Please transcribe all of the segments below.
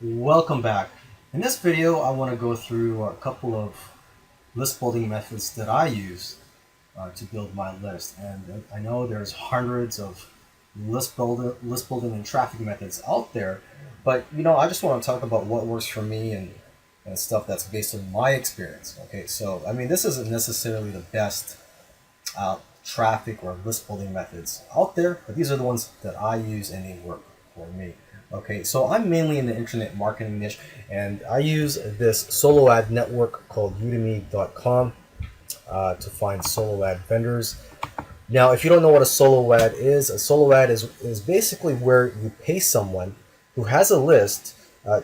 Welcome back. In this video, I want to go through a couple of list building methods that I use to build my list. And I know there's hundreds of list building and traffic methods out there, but I just want to talk about what works for me and stuff that's based on my experience. Okay, so I mean, this isn't necessarily the best traffic or list building methods out there, but these are the ones that I use and they work for me. Okay, so I'm mainly in the internet marketing niche, and I use this solo ad network called udemy.com to find solo ad vendors. Now, if you don't know what a solo ad is basically where you pay someone who has a list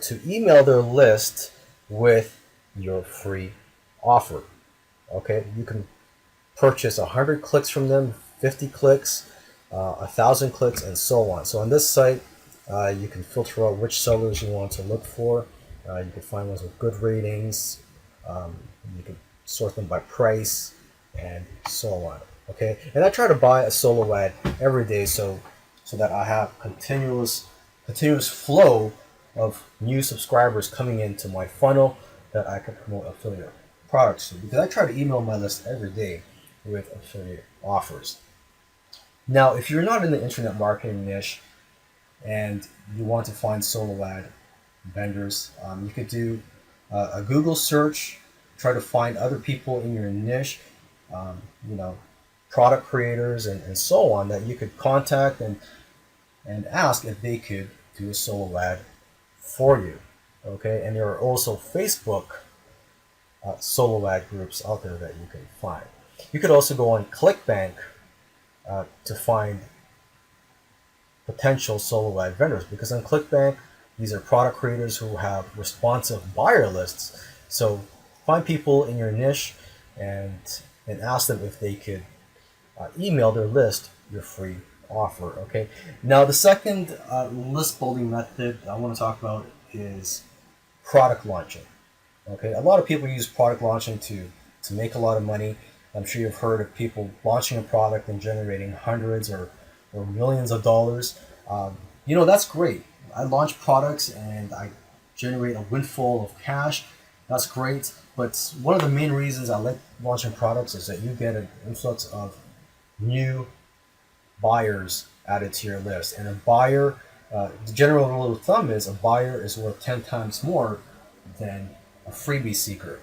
to email their list with your free offer. Okay, you can purchase 100 clicks from them, 50 clicks, 1,000 clicks, and so on. So on this site, you can filter out which sellers you want to look for. You can find ones with good ratings. You can sort them by price and so on. Okay, and I try to buy a solo ad every day so that I have continuous flow of new subscribers coming into my funnel that I can promote affiliate products to, because I try to email my list every day with affiliate offers. Now, if you're not in the internet marketing niche and you want to find solo ad vendors, you could do a Google search, try to find other people in your niche, um, you know, product creators and so on that you could contact and ask if they could do a solo ad for you. Okay, and there are also Facebook solo ad groups out there that you can find. You could also go on ClickBank to find potential solo ad vendors, because on ClickBank, these are product creators who have responsive buyer lists. So find people in your niche and ask them if they could email their list your free offer. Okay. Now the second list building method I want to talk about is product launching. Okay, a lot of people use product launching to make a lot of money. I'm sure you've heard of people launching a product and generating hundreds or millions of dollars. That's great. I launch products and I generate a windfall of cash. That's great. But one of the main reasons I like launching products is that you get an influx of new buyers added to your list. And a buyer, the general rule of thumb is a buyer is worth 10 times more than a freebie seeker.